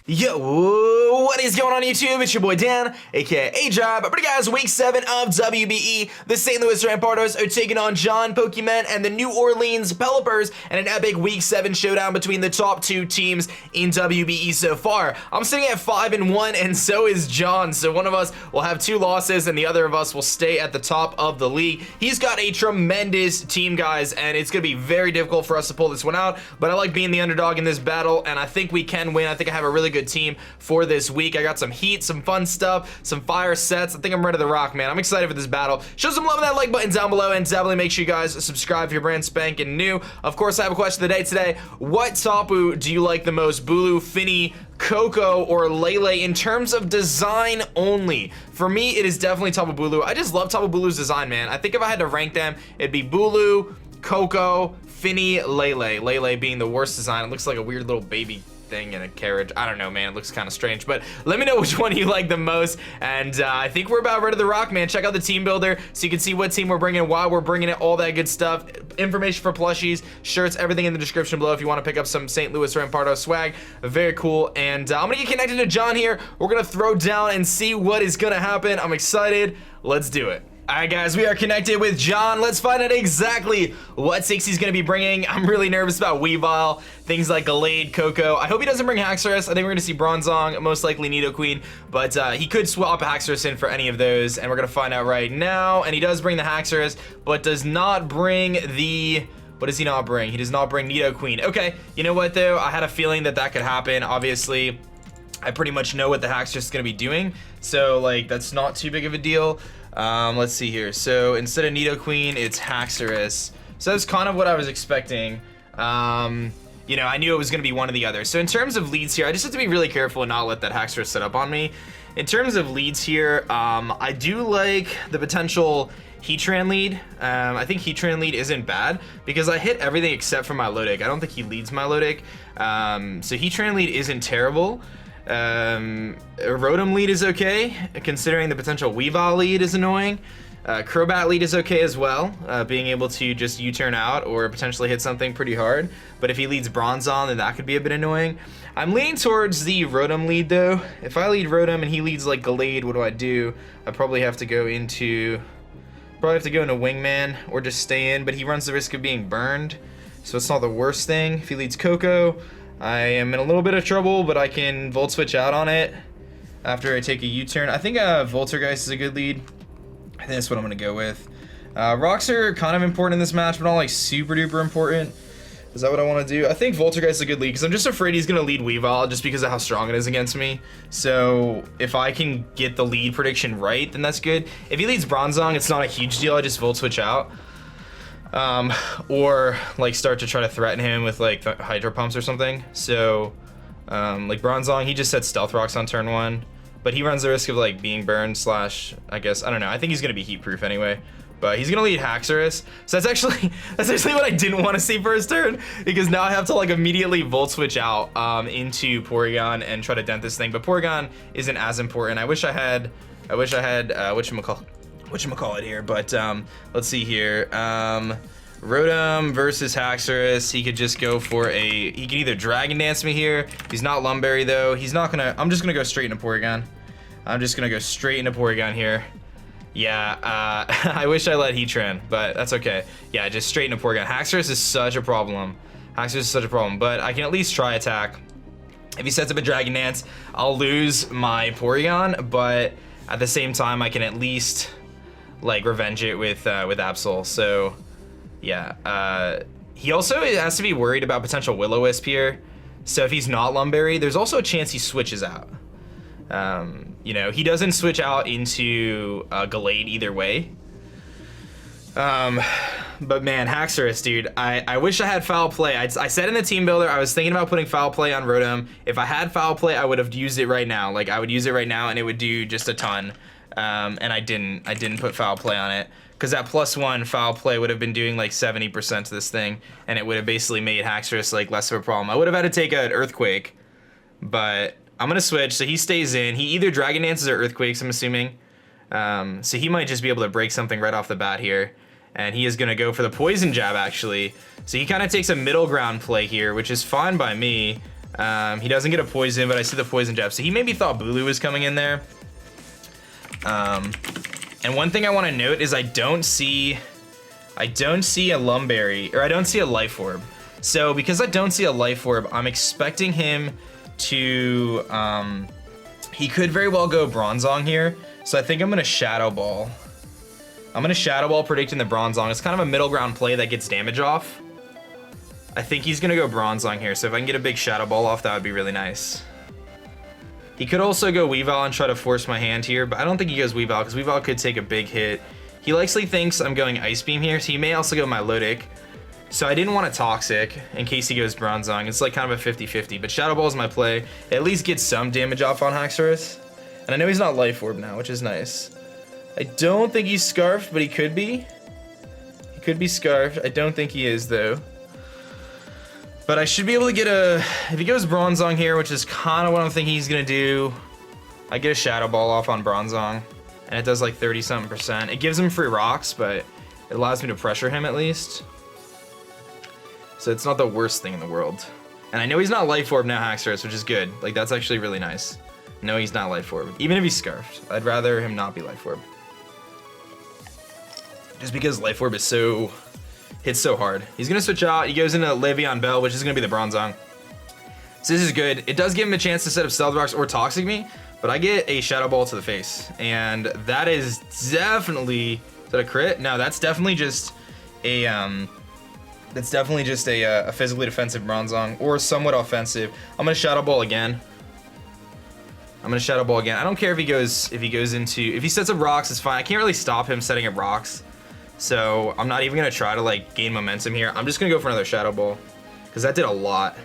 Yo, what is going on YouTube? It's your boy Dan, aka aDrive. But guys, week 7 of WBE, the St. Louis Rampardos are taking on John Pokemen and the New Orleans Pelippers, and an epic week 7 showdown between the top 2 teams in WBE so far. I'm sitting at 5-1, and so is John. So one of us will have 2 losses, and the other of us will stay at the top of the league. He's got a tremendous team, guys, and it's gonna be very difficult for us to pull this one out. But I like being the underdog in this battle, and I think we can win. I think I have a really good team for this week. I got some heat, some fun stuff, some fire sets. I think I'm ready to rock, man. I'm excited for this battle. Show some love in that like button down below, and definitely make sure you guys subscribe if you're brand spanking new. Of course, I have a question of the day today. What Tapu do you like the most? Bulu, Finny, Coco, or Lele in terms of design only? For me, it is definitely Tapu Bulu. I just love Tapu Bulu's design, man. I think if I had to rank them, it'd be Bulu, Coco, Finny, Lele. Lele being the worst design. It looks like a weird little baby thing in a carriage. I don't know, man. It looks kind of strange, but let me know which one you like the most. And I think we're about ready to rock, man. Check out the team builder so you can see what team we're bringing, why we're bringing it, all that good stuff. Information for plushies, shirts, everything in the description below if you want to pick up some St. Louis Rampardos swag. Very cool. And I'm gonna get connected to John here. We're gonna throw down and see what is gonna happen. I'm excited. Let's do it. Alright guys, we are connected with John. Let's find out exactly what 6 he's going to be bringing. I'm really nervous about Weavile, things like Gallade, Coco. I hope he doesn't bring Haxorus. I think we're going to see Bronzong, most likely Nidoqueen, but he could swap a Haxorus in for any of those, and we're going to find out right now. And he does bring the Haxorus, but does not bring the... What does he not bring? He does not bring Nidoqueen. Okay, you know what though? I had a feeling that that could happen. Obviously, I pretty much know what the Haxorus is going to be doing, so like that's not too big of a deal. Let's see here. So instead of Nidoqueen, it's Haxorus. So that's kind of what I was expecting. You know, I knew it was going to be one or the other. So in terms of leads here, I just have to be really careful and not let that Haxorus set up on me. In terms of leads here, I do like the potential Heatran lead. I think Heatran lead isn't bad because I hit everything except for my Milotic. I don't think he leads my Milotic. So Heatran lead isn't terrible. Rotom lead is okay, considering the potential Weavile lead is annoying. Crobat lead is okay as well, being able to just U-turn out or potentially hit something pretty hard. But if he leads Bronzong, then that could be a bit annoying. I'm leaning towards the Rotom lead though. If I lead Rotom and he leads like Gallade, what do? I probably have to go into Wingman or just stay in, but he runs the risk of being burned, so it's not the worst thing. If he leads Coco, I am in a little bit of trouble, but I can Volt Switch out on it after I take a U-turn. I think Voltergeist is a good lead. I think that's what I'm going to go with. Rocks are kind of important in this match, but not like super duper important. Is that what I want to do? I think Voltergeist is a good lead because I'm just afraid he's going to lead Weavile just because of how strong it is against me. So if I can get the lead prediction right, then that's good. If he leads Bronzong, it's not a huge deal. I just Volt Switch out. Or like start to try to threaten him with like Hydro Pumps or something. So like Bronzong, he just sets Stealth Rocks on turn 1, but he runs the risk of like being burned slash, I guess, I don't know. I think he's gonna be heat proof anyway, but he's gonna lead Haxorus. So that's actually what I didn't want to see first turn, because now I have to like immediately Volt Switch out into Porygon and try to dent this thing. But Porygon isn't as important. I wish I had whatchamacallit here, but let's see here. Rotom versus Haxorus. He could just go for he could either Dragon Dance me here. He's not Lumberry though. He's not gonna, I'm just gonna go straight into Porygon. I'm just gonna go straight into Porygon here. Yeah, I wish I let Heatran, but that's okay. Yeah, just straight into Porygon. Haxorus is such a problem. But I can at least try attack. If he sets up a Dragon Dance, I'll lose my Porygon, but at the same time, I can at least like revenge it with Absol. So yeah, he also has to be worried about potential Will-O-Wisp here. So if he's not Lumberry, there's also a chance he switches out. You know, he doesn't switch out into Gallade either way. But man, Haxorus, dude, I wish I had Foul Play. I said in the team builder, I was thinking about putting Foul Play on Rotom. If I had Foul Play, I would have used it right now. Like, I would use it right now and it would do just a ton. And I didn't put Foul Play on it, because that +1 Foul Play would have been doing like 70% to this thing, and it would have basically made Haxorus like less of a problem. I would have had to take an Earthquake, but I'm gonna switch, so he stays in. He either Dragon Dances or Earthquakes, I'm assuming. So he might just be able to break something right off the bat here. And he is gonna go for the Poison Jab, actually. So he kind of takes a middle ground play here, which is fine by me. He doesn't get a poison, but I see the poison jab. So he maybe thought Bulu was coming in there. And one thing I want to note is I don't see a Lumberry, or I don't see a Life Orb. So because I don't see a Life Orb, I'm expecting him to, he could very well go Bronzong here. So I think I'm gonna Shadow Ball. I'm gonna Shadow Ball predicting the Bronzong. It's kind of a middle ground play that gets damage off. I think he's gonna go Bronzong here. So if I can get a big Shadow Ball off, that would be really nice. He could also go Weavile and try to force my hand here, but I don't think he goes Weavile because Weavile could take a big hit. He likely thinks I'm going Ice Beam here, so he may also go Milotic. So I didn't want a Toxic in case he goes Bronzong. It's like kind of a 50-50, but Shadow Ball is my play. It at least gets some damage off on Haxorus. And I know he's not Life Orb now, which is nice. I don't think he's Scarfed, but he could be. He could be Scarfed. I don't think he is, though. But I should be able to get a... If he goes Bronzong here, which is kind of what I'm thinking he's going to do, I get a Shadow Ball off on Bronzong. And it does like 30-something%. It gives him free rocks, but it allows me to pressure him at least. So it's not the worst thing in the world. And I know he's not Life Orb now, Haxorus, which is good. Like, that's actually really nice. No, he's not Life Orb. Even if he's Scarfed, I'd rather him not be Life Orb. Just because Life Orb is so... hits so hard. He's gonna switch out. He goes into Le'Veon Bell, which is gonna be the Bronzong. So this is good. It does give him a chance to set up Stealth Rocks or Toxic me, but I get a Shadow Ball to the face. And that is definitely... Is that a crit? No, that's definitely just a... That's definitely just a physically defensive Bronzong, or somewhat offensive. I'm gonna Shadow Ball again. I don't care if he goes into, if he sets up rocks, it's fine. I can't really stop him setting up rocks. So I'm not even gonna try to like gain momentum here. I'm just gonna go for another Shadow Ball, because that did a lot.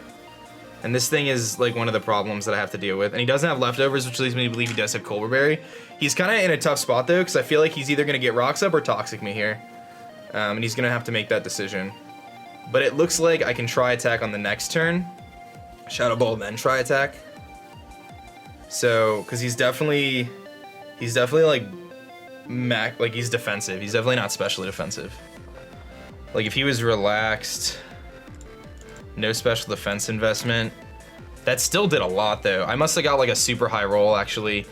And this thing is like one of the problems that I have to deal with. And he doesn't have leftovers, which leads me to believe he does have Colbur Berry. He's kind of in a tough spot though, because I feel like he's either gonna get rocks up or Toxic me here. And he's gonna have to make that decision. But it looks like I can try attack on the next turn. Shadow Ball, then try attack. So, because he's definitely like, he's defensive. He's definitely not specially defensive. Like, if he was relaxed, no special defense investment, that still did a lot, though. I must have got, like, a super high roll, actually,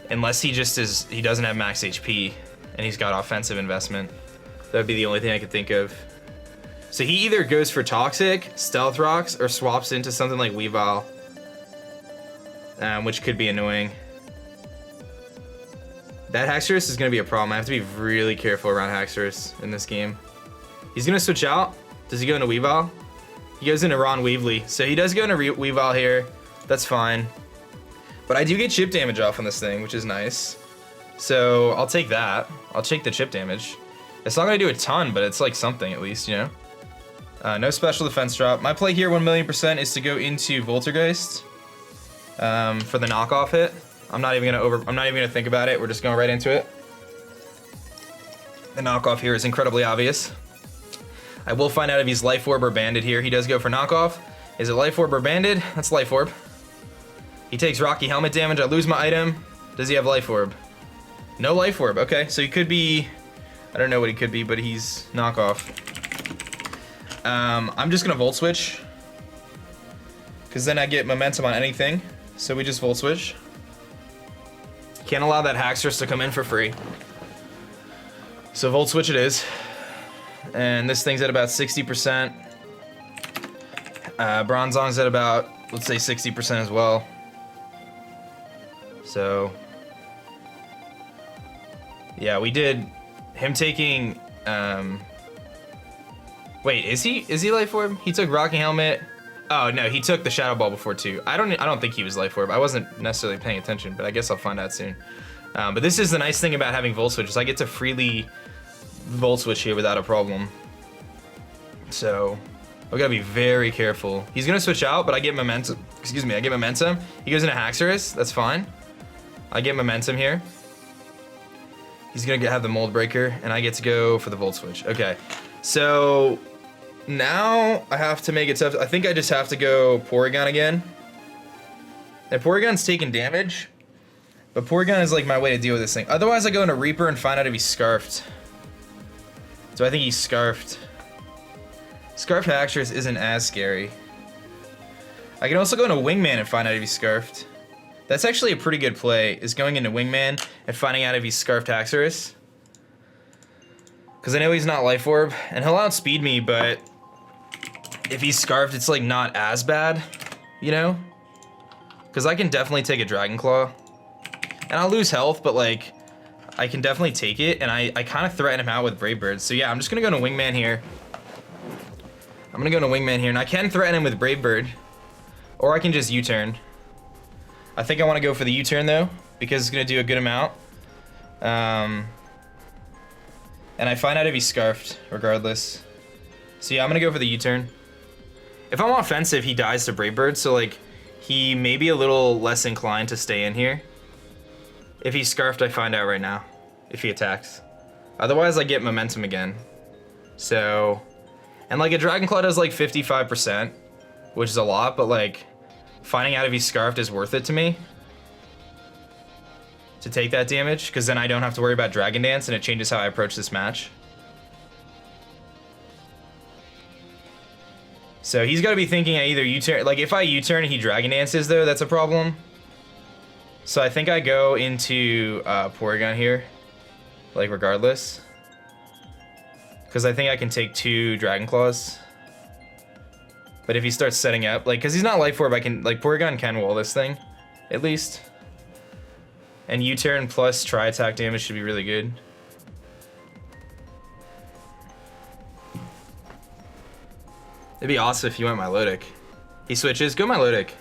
unless he just is, he doesn't have max HP, and he's got offensive investment. That would be the only thing I could think of. So he either goes for Toxic, Stealth Rocks, or swaps into something like Weavile, which could be annoying. That Haxorus is going to be a problem. I have to be really careful around Haxorus in this game. He's going to switch out. Does he go into Weavile? He goes into Ron Weavly. So he does go into Weavile here. That's fine. But I do get chip damage off on this thing, which is nice. So I'll take that. I'll take the chip damage. It's not going to do a ton, but it's like something at least, you know? No special defense drop. My play here, 1,000,000%, is to go into Voltergeist for the knockoff hit. I'm not even gonna think about it. We're just going right into it. The knockoff here is incredibly obvious. I will find out if he's Life Orb or Banded here. He does go for knockoff. Is it Life Orb or Banded? That's Life Orb. He takes Rocky Helmet damage. I lose my item. Does he have Life Orb? No Life Orb. Okay, so he could be... I don't know what he could be, but he's knockoff. I'm just gonna Volt Switch, because then I get momentum on anything. So we just Volt Switch. Can't allow that Haxorus to come in for free. So Volt Switch it is. And this thing's at about 60%. Bronzong's at about, let's say 60% as well. So yeah, we did him taking wait, is he Life Orb? He took Rocky Helmet. Oh no, he took the Shadow Ball before too. I don't think he was Life Orb. I wasn't necessarily paying attention, but I guess I'll find out soon. But this is the nice thing about having Volt Switch, is I get to freely Volt Switch here without a problem. So we gotta be very careful. He's gonna switch out, but I get momentum. Excuse me, I get momentum. He goes into Haxorus. That's fine. I get momentum here. He's gonna have the Mold Breaker, and I get to go for the Volt Switch. Okay, so now I have to make it tough. I think I just have to go Porygon again. And Porygon's taking damage, but Porygon is like my way to deal with this thing. Otherwise, I go into Reaper and find out if he's Scarfed. So I think he's Scarfed. Scarfed Haxorus isn't as scary. I can also go into Wingman and find out if he's Scarfed. That's actually a pretty good play, is going into Wingman and finding out if he's Scarfed Haxorus. Because I know he's not Life Orb, and he'll outspeed me, but if he's Scarfed, it's like not as bad, you know? Because I can definitely take a Dragon Claw. And I'll lose health, but like, I can definitely take it, and I kind of threaten him out with Brave Bird. So yeah, I'm just gonna go into Wingman here. I'm gonna go into Wingman here, and I can threaten him with Brave Bird. Or I can just U-turn. I think I want to go for the U-turn though, because it's going to do a good amount. And I find out if he's Scarfed, regardless. So yeah, I'm going to go for the U-turn. If I'm offensive, he dies to Brave Bird, so like, he may be a little less inclined to stay in here. If he's Scarfed, I find out right now, if he attacks. Otherwise, I get momentum again. So, and like a Dragon Claw does like 55%, which is a lot, but like, finding out if he's Scarfed is worth it to me. To take that damage, because then I don't have to worry about Dragon Dance and it changes how I approach this match. So he's got to be thinking I either U-turn, like if I U-turn and he Dragon Dances though, that's a problem. So I think I go into Porygon here, like regardless. Because I think I can take 2 Dragon Claws. But if he starts setting up, like, because he's not Life Orb, I can, like, Porygon can wall this thing, at least. And U-turn plus Tri-Attack damage should be really good. It'd be awesome if he went Milotic. He switches, go Milotic.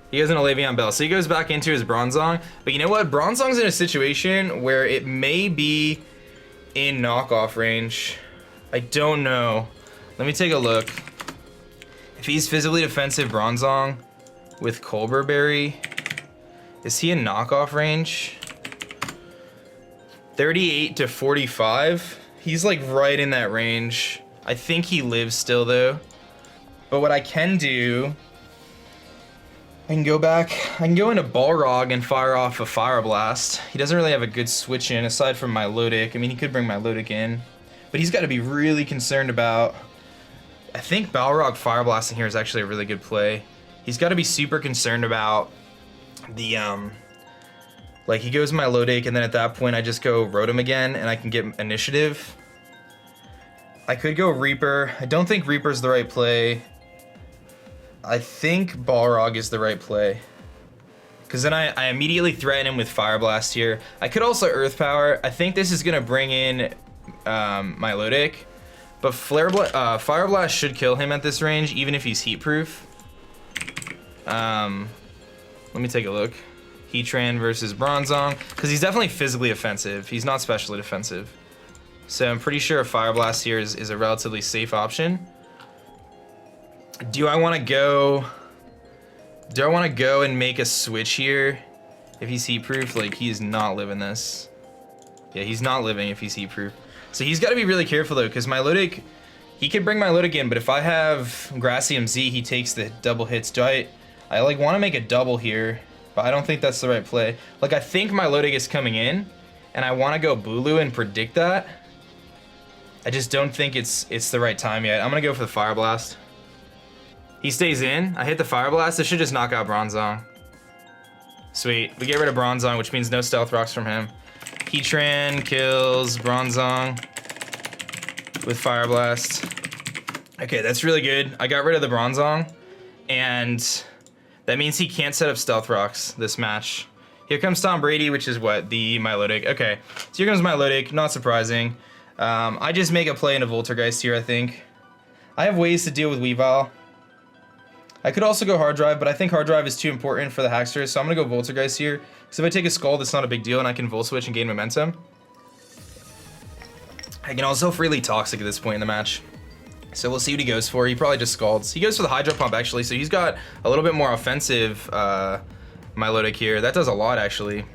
He goes into Le'Veon Bell, so he goes back into his Bronzong. But you know what? Bronzong's in a situation where it may be in knockoff range. I don't know. Let me take a look. If he's physically defensive Bronzong with Colbur Berry, is he in knockoff range? 38 to 45. He's like right in that range. I think he lives still though. But what I can do, I can go back, I can go into Balrog and fire off a Fire Blast. He doesn't really have a good switch in aside from Milotic. I mean, he could bring Milotic in, but he's got to be really concerned about, I think Balrog Fire Blasting here is actually a really good play. He's got to be super concerned about the, like he goes Milotic and then at that point I just go Rotom again and I can get initiative. I could go Reaper. I don't think Reaper's the right play. I think Balrog is the right play. Because then I immediately threaten him with Fire Blast here. I could also Earth Power. I think this is going to bring in Milotic. But Fire Blast should kill him at this range, even if he's Heat Proof. Let me take a look. Heatran versus Bronzong. Because he's definitely physically offensive. He's not specially defensive. So I'm pretty sure a Fire Blast here is a relatively safe option. Do I want to go and make a switch here? If he's Heat Proof, like he's not living this. Yeah, he's not living if he's Heat Proof. So he's got to be really careful though, because Milotic, he could bring Milotic in, but if I have Gracium Z, he takes the double hits. Do I like want to make a double here, but I don't think that's the right play. Like I think Milotic is coming in, and I want to go Bulu and predict that. I just don't think it's the right time yet. I'm gonna go for the Fire Blast. He stays in. I hit the Fire Blast. This should just knock out Bronzong. Sweet. We get rid of Bronzong, which means no Stealth Rocks from him. Heatran kills Bronzong with Fire Blast. Okay, that's really good. I got rid of the Bronzong, and that means he can't set up Stealth Rocks this match. Here comes Tom Brady, which is what? The Milotic. Okay, so here comes Milotic. Not surprising. I just make a play into Voltergeist here, I think. I have ways to deal with Weavile. I could also go Hard Drive, but I think Hard Drive is too important for the Haxorus, so I'm going to go Voltergeist here. Because if I take a Scald, it's not a big deal, and I can Volt Switch and gain momentum. I can also freely Toxic at this point in the match. So we'll see what he goes for. He probably just Scalds. He goes for the Hydro Pump, actually, so he's got a little bit more offensive Milotic here. That does a lot, actually.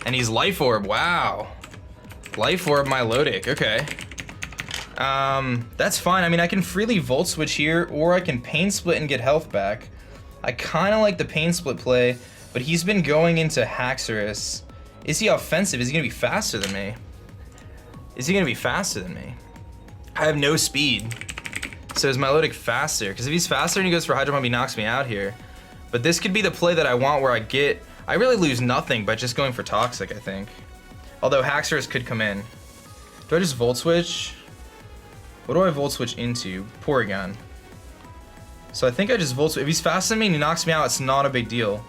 And he's Life Orb. Wow. Life Orb Milotic. Okay. That's fine. I mean, I can freely Volt Switch here, or I can Pain Split and get health back. I kind of like the Pain Split play, but he's been going into Haxorus. Is he offensive? Is he going to be faster than me? Is he going to be faster than me? I have no speed. So is Milotic faster? Because if he's faster and he goes for Hydro Pump, he knocks me out here. But this could be the play that I want where I really lose nothing by just going for Toxic, I think. Although Haxorus could come in. Do I just Volt Switch? What do I Volt Switch into? Porygon. So I think I just Volt Switch. If he's faster than me and he knocks me out, it's not a big deal.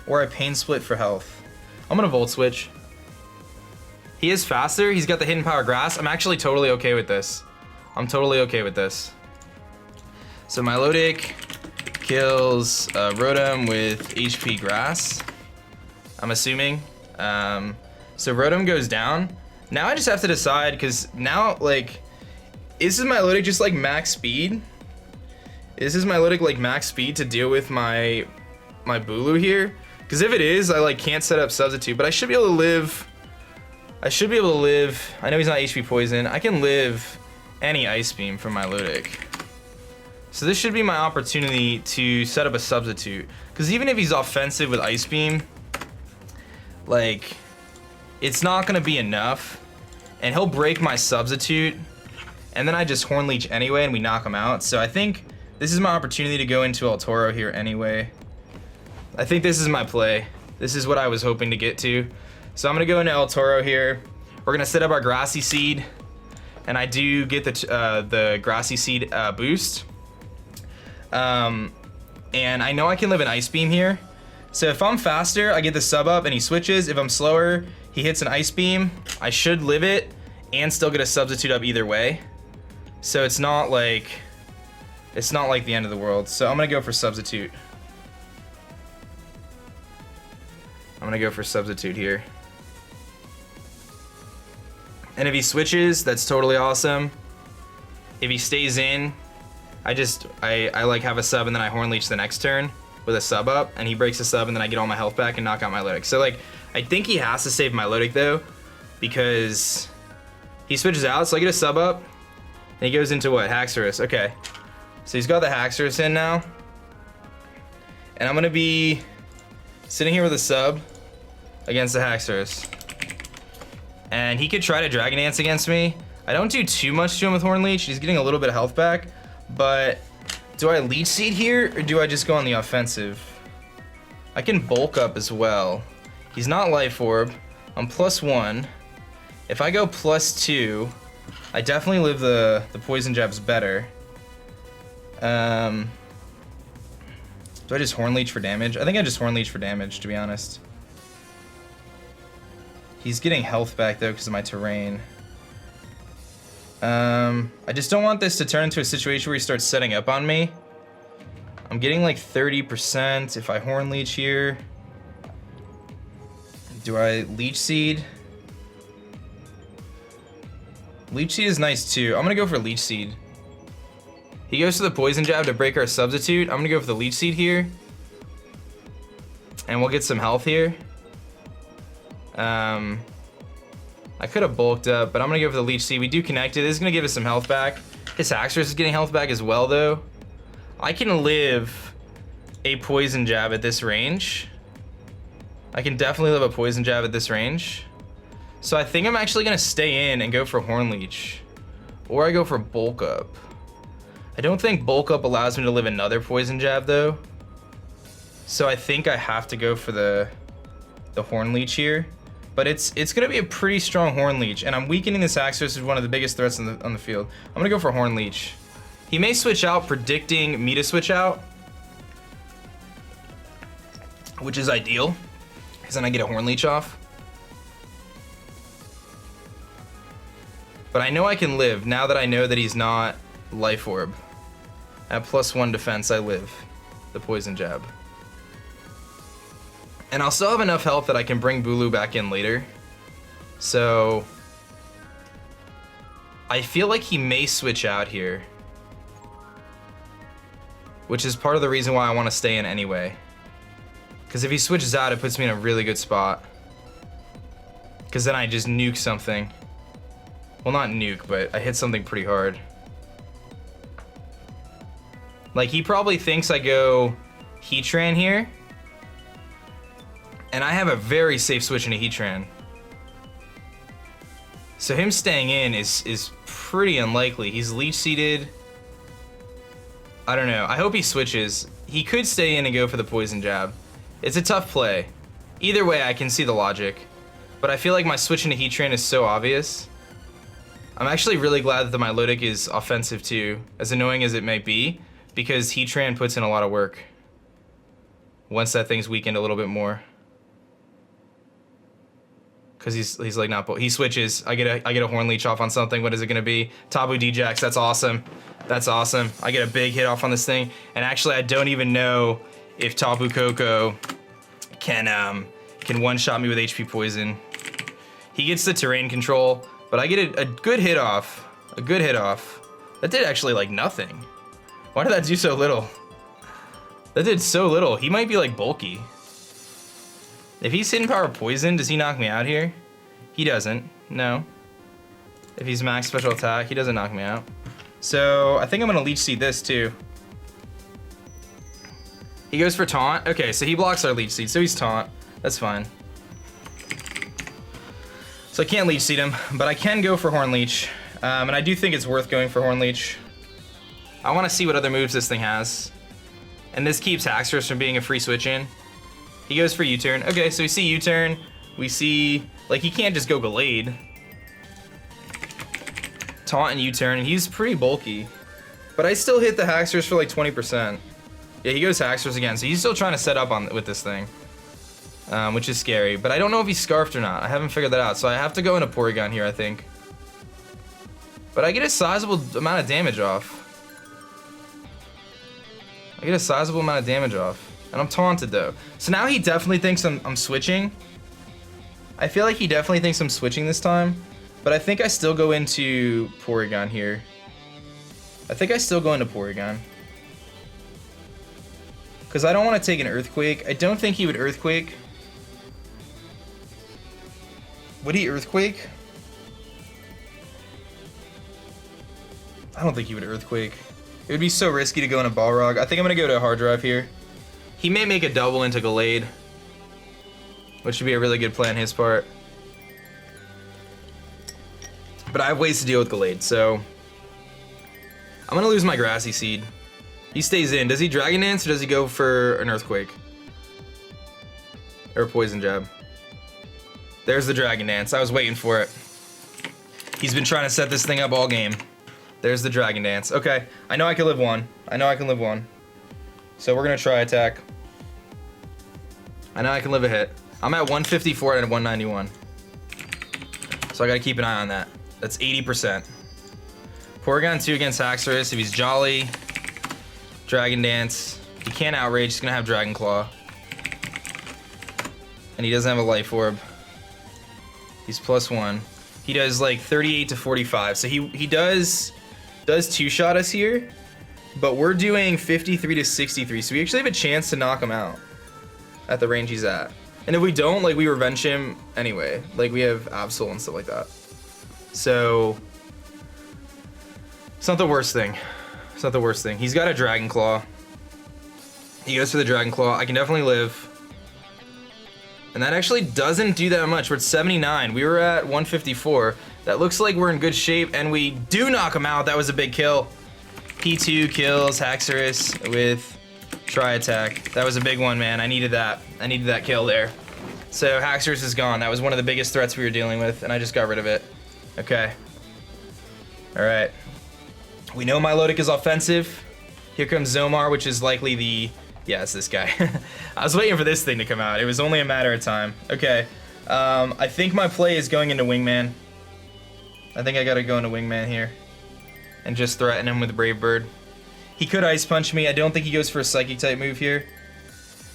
Or I Pain Split for health. I'm gonna Volt Switch. He is faster. He's got the Hidden Power Grass. I'm actually totally okay with this. I'm totally okay with this. So Milotic kills Rotom with HP Grass, I'm assuming. So Rotom goes down. Now I just have to decide, because now, like, is Milotic just like max speed? Is Milotic like max speed to deal with my Bulu here? Because if it is, I like can't set up Substitute, but I should be able to live. I know he's not HP Poison. I can live any Ice Beam from Milotic. So this should be my opportunity to set up a Substitute. Because even if he's offensive with Ice Beam, like, it's not going to be enough. And he'll break my Substitute. And then I just Horn Leech anyway and we knock him out. So I think this is my opportunity to go into Altoro here anyway. I think this is my play. This is what I was hoping to get to. So I'm going to go into Altoro here. We're going to set up our Grassy Seed. And I do get the Grassy Seed boost. And I know I can live an Ice Beam here. So if I'm faster, I get the sub up and he switches. If I'm slower, he hits an Ice Beam. I should live it and still get a Substitute up either way. So it's not like the end of the world. So I'm gonna go for Substitute. I'm gonna go for Substitute here. And if he switches, that's totally awesome. If he stays in, I like have a sub and then I Horn Leech the next turn with a sub up, and he breaks a sub and then I get all my health back and knock out Milotic. So like, I think he has to save Milotic though, because he switches out, so I get a sub up, and he goes into what? Haxorus. Okay. So he's got the Haxorus in now. And I'm gonna be sitting here with a sub against the Haxorus. And he could try to Dragon Dance against me. I don't do too much to him with Horn Leech. He's getting a little bit of health back. But do I Leech Seed here, or do I just go on the offensive? I can bulk up as well. He's not Life Orb. I'm +1. If I go +2, I definitely live the Poison Jabs better. Do I just Horn Leech for damage? I think I just Horn Leech for damage, to be honest. He's getting health back though because of my terrain. I just don't want this to turn into a situation where he starts setting up on me. I'm getting like 30% if I Horn Leech here. Do I Leech Seed? Leech Seed is nice too. I'm gonna go for Leech Seed. He goes to the Poison Jab to break our Substitute. I'm gonna go for the Leech Seed here. And we'll get some health here. I could have bulked up, but I'm gonna go for the Leech Seed. We do connect it. This is gonna give us some health back. His Haxorus is getting health back as well though. I can live a Poison Jab at this range. I can definitely live a Poison Jab at this range. So I think I'm actually gonna stay in and go for Horn Leech. Or I go for Bulk Up. I don't think Bulk Up allows me to live another Poison Jab though. So I think I have to go for the Horn Leech here. But it's gonna be a pretty strong Horn Leech, and I'm weakening this Haxorus as one of the biggest threats on the field. I'm gonna go for Horn Leech. He may switch out, predicting me to switch out, which is ideal, because then I get a Horn Leech off. But I know I can live now that I know that he's not Life Orb. At +1 defense, I live the Poison Jab. And I'll still have enough health that I can bring Bulu back in later. So I feel like he may switch out here, which is part of the reason why I want to stay in anyway. Because if he switches out, it puts me in a really good spot. Because then I just nuke something. Well, not nuke, but I hit something pretty hard. Like, he probably thinks I go Heatran here. And I have a very safe switch into Heatran. So him staying in is pretty unlikely. He's Leech Seeded. I don't know. I hope he switches. He could stay in and go for the poison jab. It's a tough play. Either way, I can see the logic. But I feel like my switching to Heatran is so obvious. I'm actually really glad that the Milotic is offensive too, as annoying as it may be, because Heatran puts in a lot of work. Once that thing's weakened a little bit more. Cause he's like not, he switches. I get a Horn Leech off on something. What is it gonna be? Tabu Djax. That's awesome. That's awesome. I get a big hit off on this thing, and actually I don't even know if Tapu Koko can one-shot me with HP Poison. He gets the terrain control, but I get a good hit off. A good hit off. That did actually like nothing. Why did that do so little? That did so little. He might be like bulky. If he's hidden power poison, does he knock me out here? He doesn't, no. If he's max special attack, he doesn't knock me out. So I think I'm gonna Leech Seed this too. He goes for taunt. Okay, so he blocks our Leech Seed, so he's taunt. That's fine. So I can't Leech Seed him, but I can go for Horn Leech. And I do think it's worth going for Horn Leech. I wanna see what other moves this thing has. And this keeps Haxorus from being a free switch in. He goes for U-turn. Okay, so we see U-turn. We see, like, he can't just go Gallade. Taunt and U-turn, and he's pretty bulky. But I still hit the Haxorus for like 20%. Yeah, he goes Haxorus again, so he's still trying to set up with this thing. Which is scary. But I don't know if he's Scarfed or not. I haven't figured that out, so I have to go into Porygon here, I think. But I get a sizable amount of damage off. I get a sizable amount of damage off. And I'm taunted though. So now he definitely thinks I'm switching. I feel like he definitely thinks I'm switching this time. But I think I still go into Porygon here. I think I still go into Porygon. Because I don't want to take an Earthquake. I don't think he would Earthquake. Would he Earthquake? I don't think he would Earthquake. It would be so risky to go into Balrog. I think I'm going to go to Hard Drive here. He may make a double into Gallade, which would be a really good play on his part. But I have ways to deal with Gallade, so I'm gonna lose my Grassy Seed. He stays in. Does he Dragon Dance or does he go for an Earthquake? Or a Poison Jab? There's the Dragon Dance. I was waiting for it. He's been trying to set this thing up all game. There's the Dragon Dance. Okay, I know I can live one. I know I can live one. So we're gonna try attack. I know I can live a hit. I'm at 154 and 191. So I gotta keep an eye on that. That's 80%. Porygon 2 against Haxorus. If he's Jolly, Dragon Dance. He can't Outrage, he's gonna have Dragon Claw. And he doesn't have a Life Orb. He's +1. He does like 38 to 45. So he does two-shot us here. But we're doing 53 to 63, so we actually have a chance to knock him out at the range he's at. And if we don't, like, we revenge him anyway. Like, we have Absol and stuff like that. So it's not the worst thing. It's not the worst thing. He's got a Dragon Claw. He goes for the Dragon Claw. I can definitely live. And that actually doesn't do that much. We're at 79. We were at 154. That looks like we're in good shape, and we do knock him out. That was a big kill. P2 kills Haxorus with Tri-Attack. That was a big one, man. I needed that. I needed that kill there. So Haxorus is gone. That was one of the biggest threats we were dealing with, and I just got rid of it. Okay. Alright. We know Milotic is offensive. Here comes Zomar, which is likely the... Yeah, it's this guy. I was waiting for this thing to come out. It was only a matter of time. Okay. I think my play is going into Wingman. I think I gotta go into Wingman here. And just threaten him with Brave Bird. He could Ice Punch me. I don't think he goes for a Psychic type move here.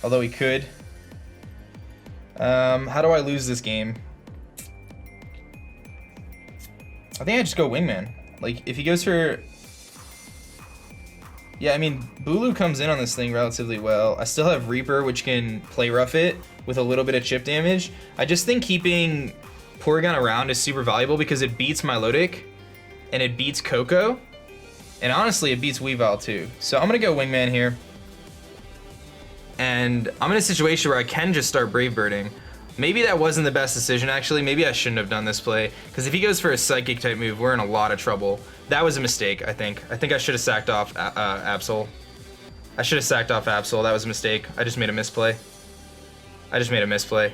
Although he could. How do I lose this game? I think I just go Wingman. Like, if he goes for... Yeah, I mean, Bulu comes in on this thing relatively well. I still have Reaper, which can play rough it with a little bit of chip damage. I just think keeping Porygon around is super valuable because it beats Milotic. And it beats Koko. And honestly, it beats Weavile too. So I'm gonna go Wingman here. And I'm in a situation where I can just start Brave Birding. Maybe that wasn't the best decision, actually. Maybe I shouldn't have done this play. Because if he goes for a Psychic type move, we're in a lot of trouble. That was a mistake, I think. I think I should have sacked off Absol. I should have sacked off Absol. That was a mistake. I just made a misplay. I just made a misplay.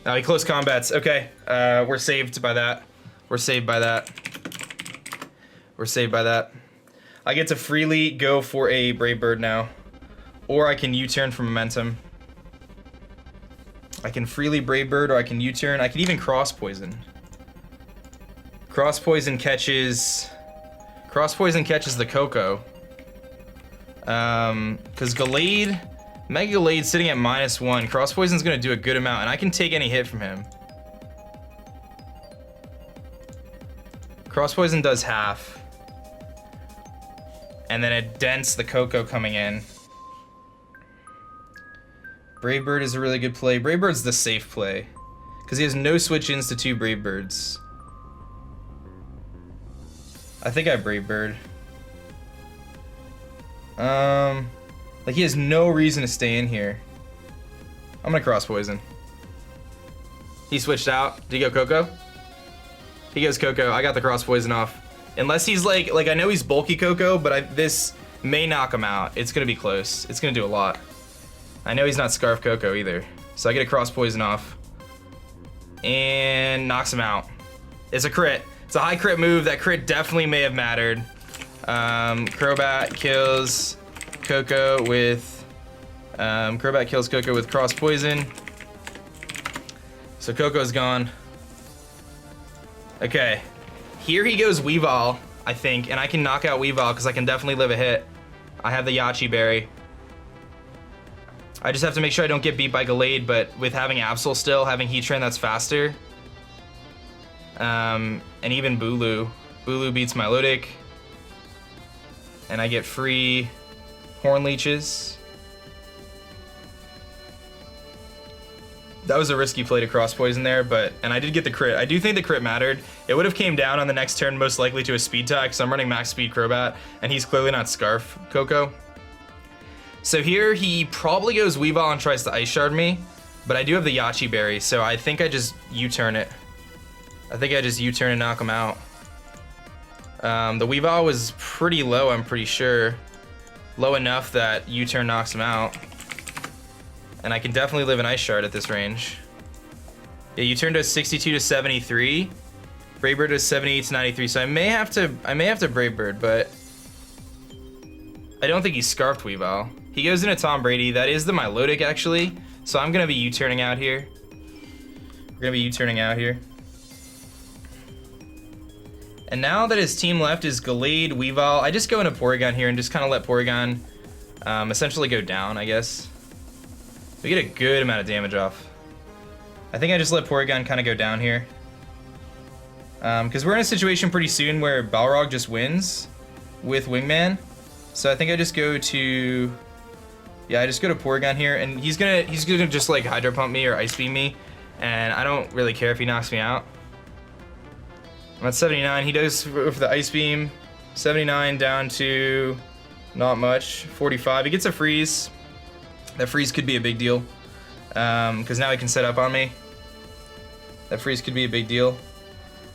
Oh, he close combats. Okay, we're saved by that. We're saved by that. We're saved by that. I get to freely go for a Brave Bird now. Or I can U-turn for momentum. I can freely Brave Bird, or I can U-turn. I can even Cross Poison. Cross Poison catches the Coco. Because Gallade, Mega Gallade sitting at -1. Cross Poison's gonna do a good amount, and I can take any hit from him. Cross Poison does half. And then it dents the Coco coming in. Brave Bird is a really good play. Brave Bird's the safe play. Because he has no switch-ins to 2 Brave Birds. I think I Brave Bird. Like he has no reason to stay in here. I'm gonna Cross Poison. He switched out. Did he go Coco? He goes Coco. I got the Cross Poison off. Unless he's like I know he's bulky Coco, but this may knock him out. It's gonna be close. It's gonna do a lot. I know he's not Scarf Coco either. So I get a Cross Poison off. And knocks him out. It's a crit. It's a high crit move. That crit definitely may have mattered. Crobat kills Coco with Cross Poison. So Coco's gone. Okay. Here he goes Weavile, I think, and I can knock out Weavile because I can definitely live a hit. I have the Yachi Berry. I just have to make sure I don't get beat by Gallade, but with having Absol still, having Heatran that's faster. And even Bulu. Bulu beats Milotic. And I get free Horn Leeches. That was a risky play to Cross Poison there, and I did get the crit. I do think the crit mattered. It would have came down on the next turn most likely to a speed tie, because I'm running max speed Crobat, and he's clearly not Scarf Coco. So here he probably goes Weavile and tries to Ice Shard me, but I do have the Yachi Berry, so I think I just U-turn it. I think I just U-turn and knock him out. The Weavile was pretty low, I'm pretty sure. Low enough that U-turn knocks him out. And I can definitely live an Ice Shard at this range. Yeah, U-turn does 62 to 73. Brave Bird does 78 to 93, so I may have to Brave Bird, but I don't think he's Scarfed Weavile. He goes into Tom Brady. That is the Milotic, actually. So I'm gonna be U-turning out here. We're gonna be U-turning out here. And now that his team left is Gallade, Weavile, I just go into Porygon here and just kind of let Porygon essentially go down, I guess. We get a good amount of damage off. I think I just let Porygon kind of go down here. Because we're in a situation pretty soon where Balrog just wins with Wingman. So I think I just go to... Yeah, I just go to Porygon here, and he's gonna just like Hydro Pump me or Ice Beam me, and I don't really care if he knocks me out. I'm at 79. He does for the Ice Beam. 79 down to not much. 45. He gets a freeze. That freeze could be a big deal, because now he can set up on me. That freeze could be a big deal.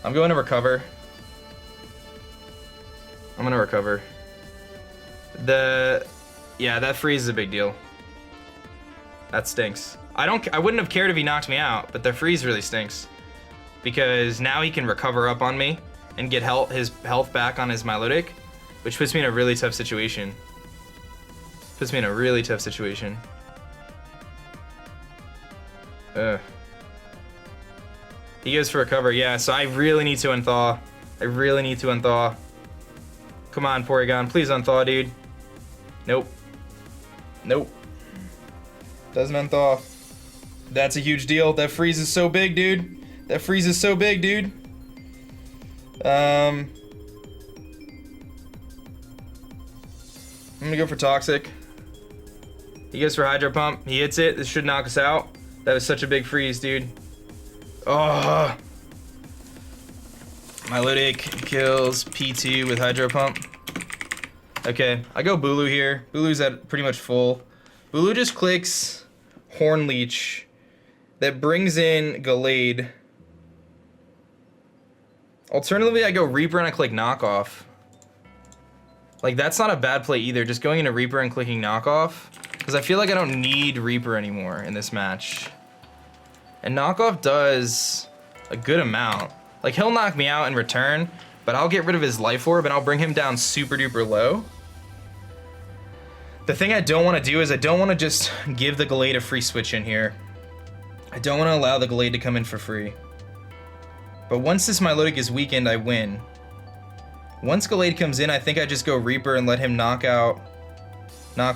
I'm going to recover. I'm gonna recover. Yeah, that freeze is a big deal. That stinks. I wouldn't have cared if he knocked me out, but the freeze really stinks. Because now he can recover up on me and get his health back on his Milotic, which puts me in a really tough situation. Puts me in a really tough situation. He goes for recover, yeah, so I really need to unthaw. I really need to unthaw. Come on, Porygon, please unthaw, dude. Nope. Nope. Doesn't unthaw. That's a huge deal. That freeze is so big, dude. That freeze is so big, dude. I'm gonna go for Toxic. He goes for Hydro Pump. He hits it. This should knock us out. That was such a big freeze, dude. Oh. Milotic kills P2 with Hydro Pump. Okay, I go Bulu here. Bulu's at pretty much full. Bulu just clicks Horn Leech. That brings in Gallade. Alternatively, I go Reaper and I click Knockoff. Like, that's not a bad play either, just going into Reaper and clicking knockoff. Because I feel like I don't need Reaper anymore in this match. And knockoff does a good amount. Like, he'll knock me out in return, but I'll get rid of his life orb and I'll bring him down super duper low. The thing I don't want to do is I don't want to just give the Gallade a free switch in here. I don't want to allow the Gallade to come in for free. But once this Milotic is weakened, I win. Once Gallade comes in, I think I just go Reaper and let him knock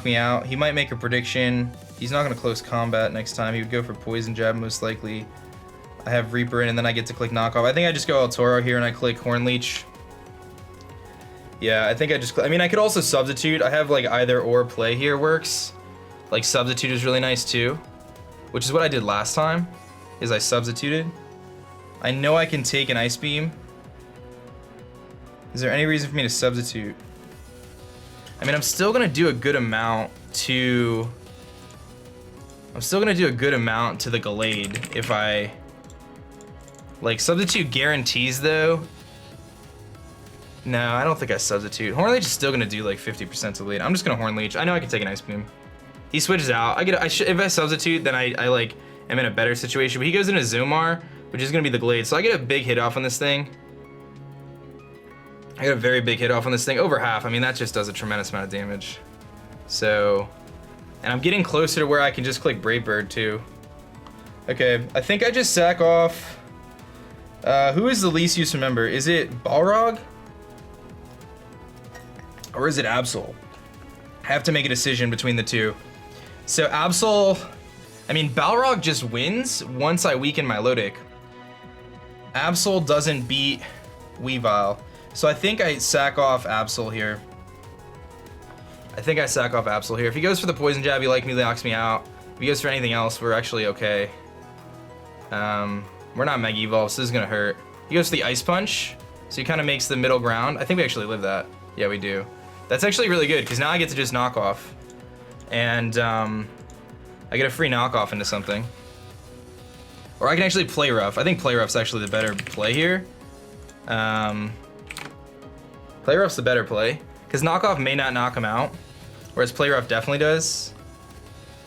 me out. He might make a prediction. He's not going to close combat next time. He would go for Poison Jab most likely. I have Reaper in and then I get to click knockoff. I think I just go El Toro here and I click Horn Leech. Yeah, I think I mean, I could also substitute. I have like either or play here works. Like substitute is really nice too, which is what I did last time, is I substituted. I know I can take an Ice Beam. Is there any reason for me to substitute? I mean, I'm still gonna do a good amount to the Gallade if I like substitute guarantees though. No, I don't think I substitute. Horn Leech is still gonna do like 50% to lead. I'm just gonna Horn Leech. I know I can take an Ice Beam. He switches out. If I substitute, then I like am in a better situation. But he goes into Zomar, which is gonna be the Gallade. So I get a big hit off on this thing. I got a very big hit off on this thing, over half. I mean, that just does a tremendous amount of damage. So, and I'm getting closer to where I can just click Brave Bird too. Okay, I think I just sack off. Who is the least useful member? Is it Balrog? Or is it Absol? I have to make a decision between the two. So Absol, I mean, Balrog just wins once I weaken my Milotic. Absol doesn't beat Weavile. So I think I sack off Absol here. If he goes for the Poison Jab, he like me, knocks me out. If he goes for anything else, we're actually okay. We're not Mega Evolve, so this is gonna hurt. He goes for the Ice Punch, so he kind of makes the middle ground. I think we actually live that. Yeah, we do. That's actually really good, because now I get to just knock off. And I get a free knockoff into something. Or I can actually Play Rough. I think Play Rough's actually the better play here. Play Rough's the better play, because knockoff may not knock him out, whereas Play Rough definitely does.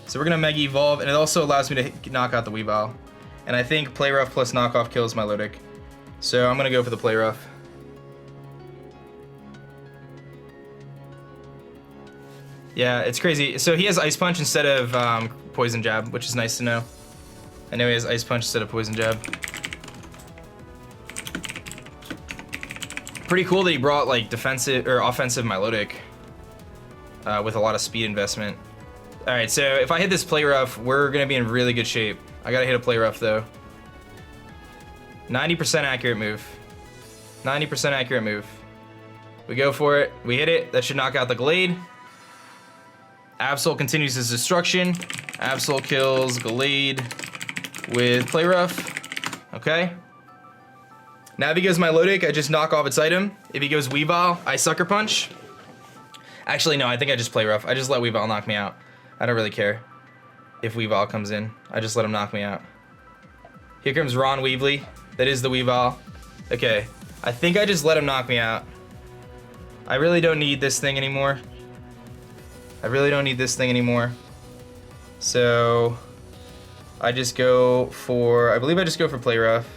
So we're gonna Mega Evolve, and it also allows me to knock out the Weavile. And I think Play Rough plus knockoff kills my Milotic. So I'm gonna go for the Play Rough. Yeah, it's crazy. So he has Ice Punch instead of Poison Jab, which is nice to know. I know he has Ice Punch instead of Poison Jab. Pretty cool that he brought like defensive or offensive Milotic with a lot of speed investment. All right, so if I hit this Play Rough, we're gonna be in really good shape. I gotta hit a Play Rough though. 90% accurate move. 90% accurate move. We go for it. We hit it. That should knock out the Gallade. Absol continues his destruction. Absol kills Gallade with Play Rough. Okay. Now if he goes Milotic, I just knock off its item. If he goes Weavile, I Sucker Punch. Actually, no, I think I just Play Rough. I just let Weavile knock me out. I don't really care if Weavile comes in. I just let him knock me out. Here comes Ron Weavly. That is the Weavile. Okay, I think I just let him knock me out. I really don't need this thing anymore. So I just go for, I believe I just go for Play Rough.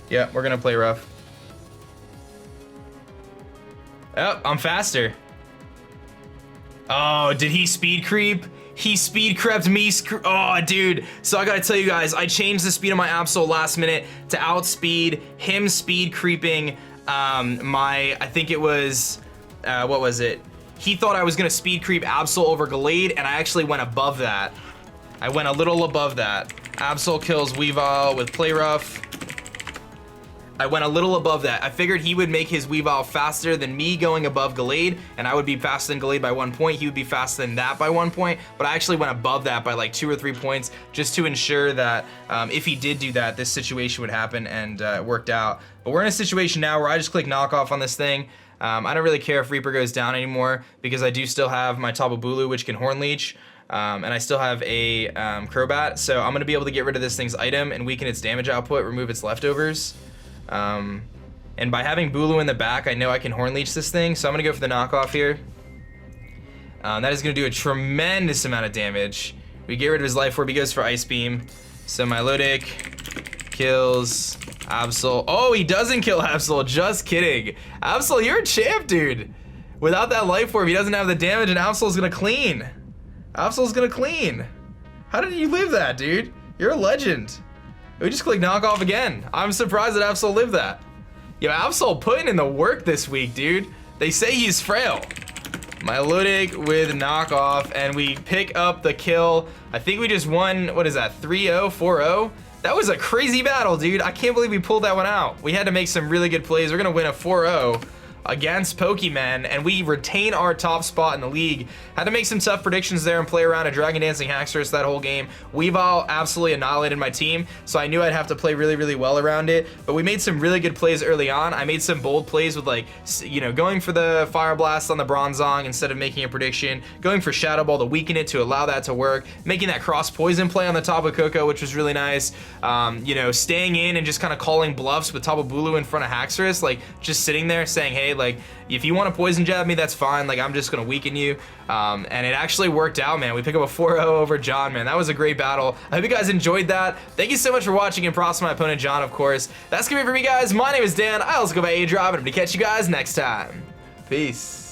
Yeah, we're gonna Play Rough. Oh, I'm faster. Oh, did he speed creep? He speed crept me. Oh, dude. So I gotta tell you guys, I changed the speed of my Absol last minute to outspeed him speed creeping I think it was, what was it? He thought I was gonna speed creep Absol over Gallade, and I actually went above that. I went a little above that. Absol kills Weavile with Play Rough. I went a little above that. I figured he would make his Weavile faster than me going above Gallade, and I would be faster than Gallade by 1 point. He would be faster than that by 1 point, but I actually went above that by like 2 or 3 points just to ensure that if he did do that, this situation would happen, and it worked out. But we're in a situation now where I just click knockoff on this thing. I don't really care if Reaper goes down anymore because I do still have my Tapu Bulu, which can Horn Leech. And I still have a Crobat, so I'm going to be able to get rid of this thing's item and weaken its damage output, remove its leftovers. And by having Bulu in the back, I know I can Horn Leech this thing, so I'm gonna go for the knockoff here. That is gonna do a tremendous amount of damage. We get rid of his Life Orb, he goes for Ice Beam. So Milotic kills Absol. Oh, he doesn't kill Absol, just kidding. Absol, you're a champ, dude. Without that Life Orb, he doesn't have the damage, and Absol's gonna clean. Absol's gonna clean. How did you live that, dude? You're a legend. We just click knockoff again. I'm surprised that Absol lived that. Yo, Absol putting in the work this week, dude. They say he's frail. Milotic with knockoff, and we pick up the kill. I think we just won, what is that, 3-0, 4-0? That was a crazy battle, dude. I can't believe we pulled that one out. We had to make some really good plays. We're gonna win a 4-0 against Pokemen, and we retain our top spot in the league. Had to make some tough predictions there and play around a Dragon Dancing Haxorus that whole game. Weavile absolutely annihilated my team, so I knew I'd have to play really, really well around it, but we made some really good plays early on. I made some bold plays with, like, you know, going for the Fire Blast on the Bronzong instead of making a prediction, going for Shadow Ball to weaken it to allow that to work, making that cross poison play on the top of Coco, which was really nice. You know, staying in and just kind of calling bluffs with Tapu Bulu in front of Haxorus, like just sitting there saying, hey, like, if you want to poison jab me, that's fine. Like, I'm just gonna weaken you. And it actually worked out, man. We pick up a 4-0 over John, man. That was a great battle. I hope you guys enjoyed that. Thank you so much for watching, and props to my opponent, John, of course. That's gonna be it for me, guys. My name is Dan. I also go by aDrive, and I'm gonna catch you guys next time. Peace.